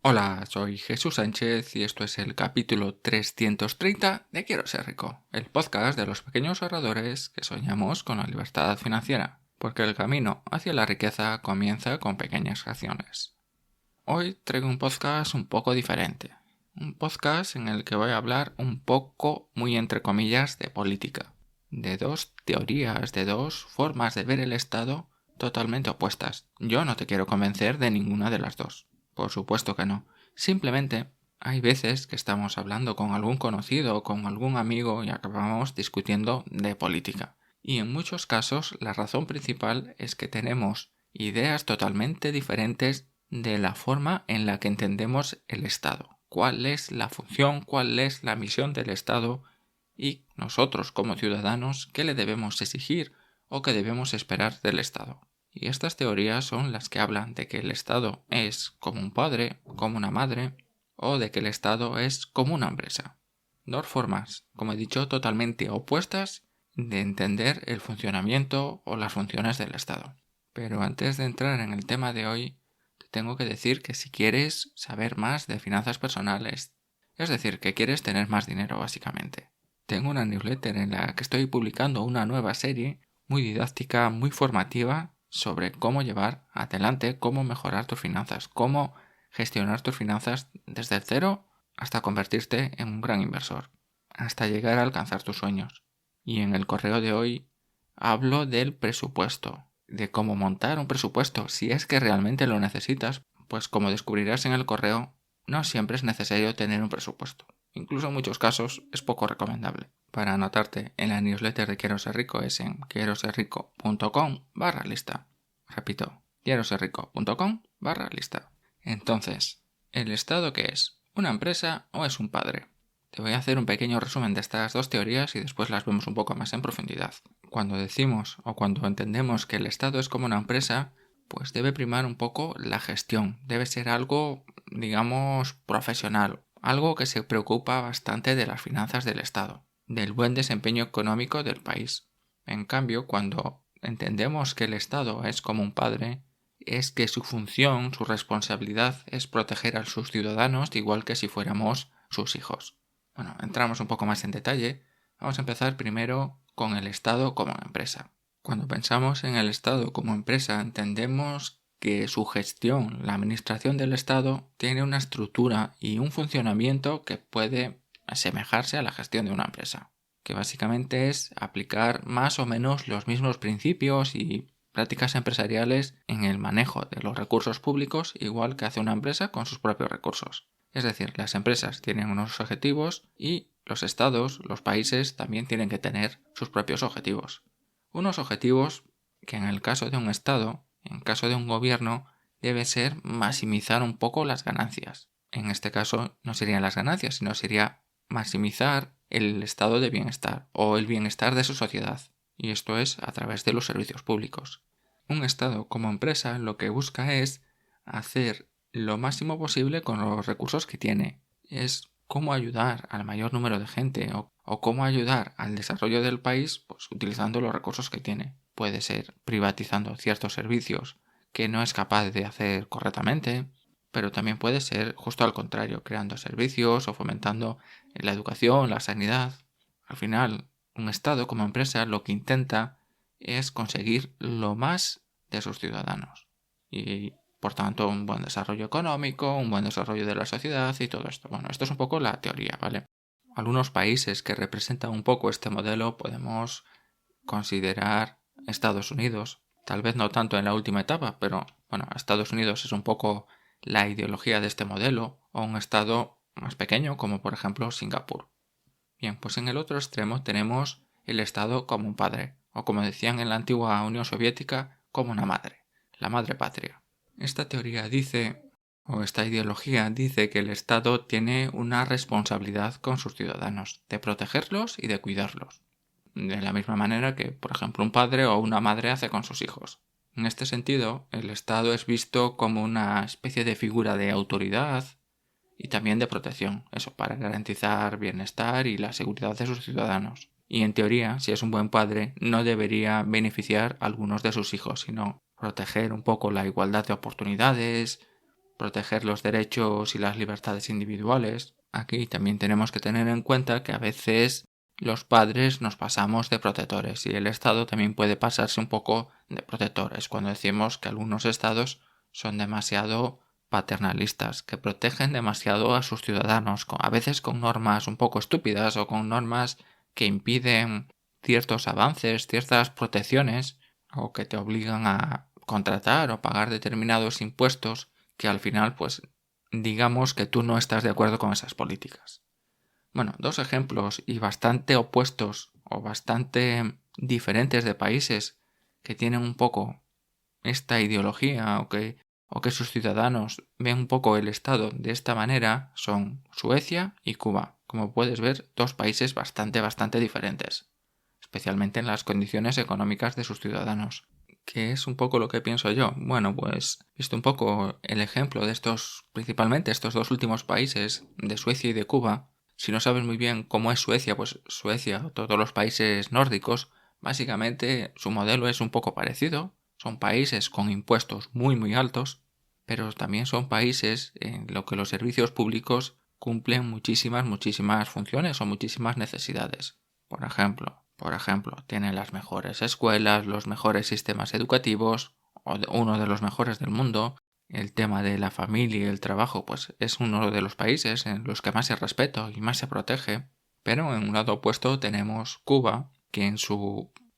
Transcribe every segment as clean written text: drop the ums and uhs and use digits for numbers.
Hola, soy Jesús Sánchez y esto es el capítulo 330 de Quiero ser rico, el podcast de los pequeños ahorradores que soñamos con la libertad financiera, porque el camino hacia la riqueza comienza con pequeñas acciones. Hoy traigo un podcast un poco diferente, un podcast en el que voy a hablar un poco, muy entre comillas, de política, de dos teorías, de dos formas de ver el Estado totalmente opuestas. Yo no te quiero convencer de ninguna de las dos. Por supuesto que no. Simplemente hay veces que estamos hablando con algún conocido o con algún amigo y acabamos discutiendo de política. Y en muchos casos la razón principal es que tenemos ideas totalmente diferentes de la forma en la que entendemos el Estado. ¿Cuál es la función, cuál es la misión del Estado? Y nosotros como ciudadanos, ¿qué le debemos exigir o qué debemos esperar del Estado? Y estas teorías son las que hablan de que el Estado es como un padre, como una madre, o de que el Estado es como una empresa. Dos formas, como he dicho, totalmente opuestas de entender el funcionamiento o las funciones del Estado. Pero antes de entrar en el tema de hoy, te tengo que decir que si quieres saber más de finanzas personales, es decir, que quieres tener más dinero básicamente, tengo una newsletter en la que estoy publicando una nueva serie muy didáctica, muy formativa sobre cómo llevar adelante, cómo mejorar tus finanzas, cómo gestionar tus finanzas desde el cero hasta convertirte en un gran inversor, hasta llegar a alcanzar tus sueños. Y en el correo de hoy hablo del presupuesto, de cómo montar un presupuesto si es que realmente lo necesitas, pues como descubrirás en el correo, no siempre es necesario tener un presupuesto. Incluso en muchos casos es poco recomendable. Para anotarte en la newsletter de Quiero Ser Rico es en quieroserrico.com/lista. Repito, quieroserrico.com/lista. Entonces, ¿el Estado qué es? ¿Una empresa o es un padre? Te voy a hacer un pequeño resumen de estas dos teorías y después las vemos un poco más en profundidad. Cuando decimos o cuando entendemos que el Estado es como una empresa, pues debe primar un poco la gestión. Debe ser algo, digamos, profesional. Algo que se preocupa bastante de las finanzas del Estado, del buen desempeño económico del país. En cambio, cuando entendemos que el Estado es como un padre, es que su función, su responsabilidad es proteger a sus ciudadanos igual que si fuéramos sus hijos. Bueno, entramos un poco más en detalle. Vamos a empezar primero con el Estado como empresa. Cuando pensamos en el Estado como empresa, entendemos que su gestión, la administración del Estado, tiene una estructura y un funcionamiento que puede asemejarse a la gestión de una empresa, que básicamente es aplicar más o menos los mismos principios y prácticas empresariales en el manejo de los recursos públicos, igual que hace una empresa con sus propios recursos. Es decir, las empresas tienen unos objetivos y los estados, los países, también tienen que tener sus propios objetivos. Unos objetivos que en el caso de un estado, en caso de un gobierno, debe ser maximizar un poco las ganancias. En este caso no serían las ganancias, sino sería maximizar el estado de bienestar o el bienestar de su sociedad. Y esto es a través de los servicios públicos. Un estado como empresa lo que busca es hacer lo máximo posible con los recursos que tiene. Es cómo ayudar al mayor número de gente o cómo ayudar al desarrollo del país pues, utilizando los recursos que tiene. Puede ser privatizando ciertos servicios que no es capaz de hacer correctamente, pero también puede ser justo al contrario, creando servicios o fomentando la educación, la sanidad. Al final, un Estado como empresa lo que intenta es conseguir lo más de sus ciudadanos. Y por tanto, un buen desarrollo económico, un buen desarrollo de la sociedad y todo esto. Bueno, esto es un poco la teoría, ¿vale? Algunos países que representan un poco este modelo podemos considerar Estados Unidos. Tal vez no tanto en la última etapa, pero bueno, Estados Unidos es un poco la ideología de este modelo, o un estado más pequeño como por ejemplo Singapur. Bien, pues en el otro extremo tenemos el Estado como un padre, o como decían en la antigua Unión Soviética, como una madre, la madre patria. Esta teoría dice, o esta ideología dice que el Estado tiene una responsabilidad con sus ciudadanos, de protegerlos y de cuidarlos, de la misma manera que, por ejemplo, un padre o una madre hace con sus hijos. En este sentido, el Estado es visto como una especie de figura de autoridad y también de protección, eso para garantizar bienestar y la seguridad de sus ciudadanos. Y en teoría, si es un buen padre, no debería beneficiar a algunos de sus hijos, sino proteger un poco la igualdad de oportunidades, proteger los derechos y las libertades individuales. Aquí también tenemos que tener en cuenta que a veces los padres nos pasamos de protectores y el Estado también puede pasarse un poco de protectores cuando decimos que algunos estados son demasiado paternalistas, que protegen demasiado a sus ciudadanos, a veces con normas un poco estúpidas o con normas que impiden ciertos avances, ciertas protecciones, o que te obligan a contratar o pagar determinados impuestos que al final, pues, digamos que tú no estás de acuerdo con esas políticas. Bueno, dos ejemplos y bastante opuestos o bastante diferentes de países que tienen un poco esta ideología o que sus ciudadanos ven un poco el Estado de esta manera son Suecia y Cuba. Como puedes ver, dos países bastante diferentes, especialmente en las condiciones económicas de sus ciudadanos. ¿Qué es un poco lo que pienso yo? Bueno, pues visto un poco el ejemplo de principalmente estos dos últimos países, de Suecia y de Cuba, si no sabes muy bien cómo es Suecia, pues Suecia o todos los países nórdicos, básicamente su modelo es un poco parecido. Son países con impuestos muy altos, pero también son países en los que los servicios públicos cumplen muchísimas funciones o muchísimas necesidades. Por ejemplo, tienen las mejores escuelas, los mejores sistemas educativos, uno de los mejores del mundo. El tema de la familia y el trabajo, pues es uno de los países en los que más se respeta y más se protege. Pero en un lado opuesto tenemos Cuba, que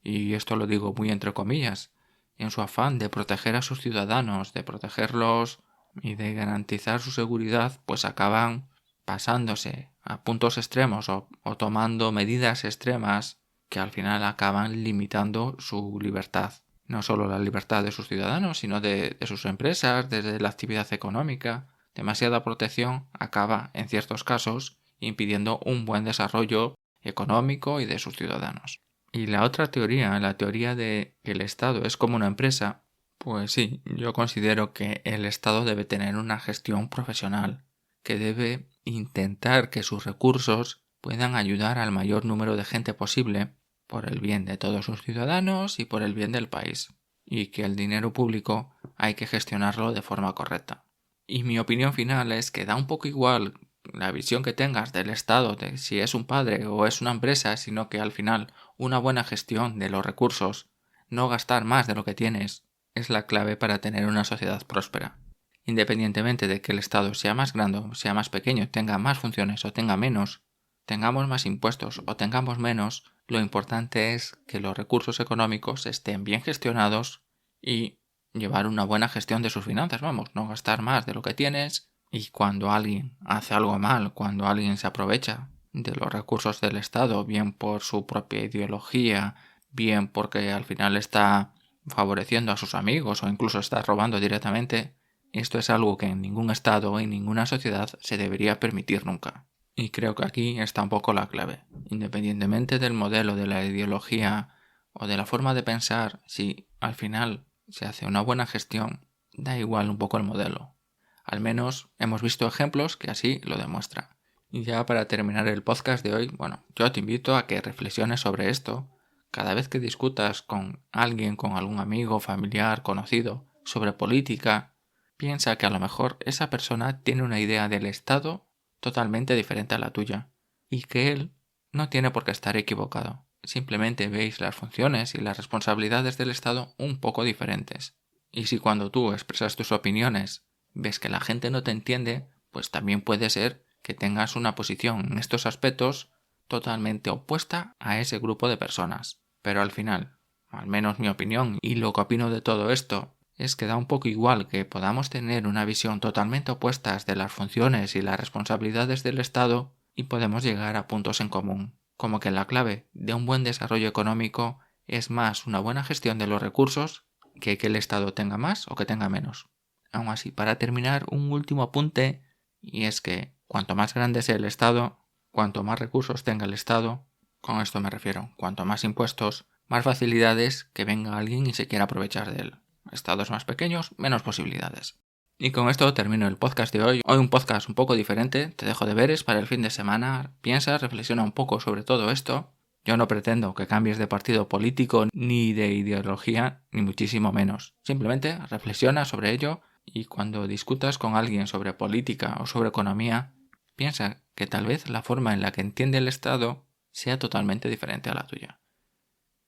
y esto lo digo muy entre comillas, en su afán de proteger a sus ciudadanos, de protegerlos y de garantizar su seguridad, pues acaban pasándose a puntos extremos o tomando medidas extremas que al final acaban limitando su libertad. No solo la libertad de sus ciudadanos, sino de sus empresas, desde la actividad económica. Demasiada protección acaba, en ciertos casos, impidiendo un buen desarrollo económico y de sus ciudadanos. Y la otra teoría, la teoría de que el Estado es como una empresa, pues sí, yo considero que el Estado debe tener una gestión profesional, que debe intentar que sus recursos puedan ayudar al mayor número de gente posible por el bien de todos sus ciudadanos y por el bien del país, y que el dinero público hay que gestionarlo de forma correcta. Y mi opinión final es que da un poco igual la visión que tengas del Estado, de si es un padre o es una empresa, sino que al final una buena gestión de los recursos, no gastar más de lo que tienes, es la clave para tener una sociedad próspera. Independientemente de que el Estado sea más grande o sea más pequeño, tenga más funciones o tenga menos, tengamos más impuestos o tengamos menos, lo importante es que los recursos económicos estén bien gestionados y llevar una buena gestión de sus finanzas, no gastar más de lo que tienes. Y cuando alguien hace algo mal, cuando alguien se aprovecha de los recursos del Estado, bien por su propia ideología, bien porque al final está favoreciendo a sus amigos o incluso está robando directamente, esto es algo que en ningún Estado o en ninguna sociedad se debería permitir nunca. Y creo que aquí está un poco la clave. Independientemente del modelo, de la ideología o de la forma de pensar, si al final se hace una buena gestión, da igual un poco el modelo. Al menos hemos visto ejemplos que así lo demuestran. Y ya para terminar el podcast de hoy, yo te invito a que reflexiones sobre esto. Cada vez que discutas con alguien, con algún amigo, familiar, conocido, sobre política, piensa que a lo mejor esa persona tiene una idea del Estado totalmente diferente a la tuya y que él no tiene por qué estar equivocado. Simplemente veis las funciones y las responsabilidades del Estado un poco diferentes. Y si cuando tú expresas tus opiniones ves que la gente no te entiende, pues también puede ser que tengas una posición en estos aspectos totalmente opuesta a ese grupo de personas. Pero al final, al menos mi opinión y lo que opino de todo esto, es que da un poco igual que podamos tener una visión totalmente opuesta de las funciones y las responsabilidades del Estado y podemos llegar a puntos en común, como que la clave de un buen desarrollo económico es más una buena gestión de los recursos que el Estado tenga más o que tenga menos. Aún así, para terminar, un último apunte, y es que cuanto más grande sea el Estado, cuanto más recursos tenga el Estado, con esto me refiero, cuanto más impuestos, más facilidades que venga alguien y se quiera aprovechar de él. Estados más pequeños, menos posibilidades. Y con esto termino el podcast de hoy. Hoy un podcast un poco diferente, te dejo deberes para el fin de semana, piensa, reflexiona un poco sobre todo esto. Yo no pretendo que cambies de partido político ni de ideología, ni muchísimo menos. Simplemente reflexiona sobre ello Y cuando discutas con alguien sobre política o sobre economía, piensa que tal vez la forma en la que entiende el Estado sea totalmente diferente a la tuya.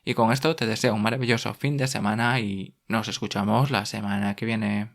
Y con esto te deseo un maravilloso fin de semana y nos escuchamos la semana que viene.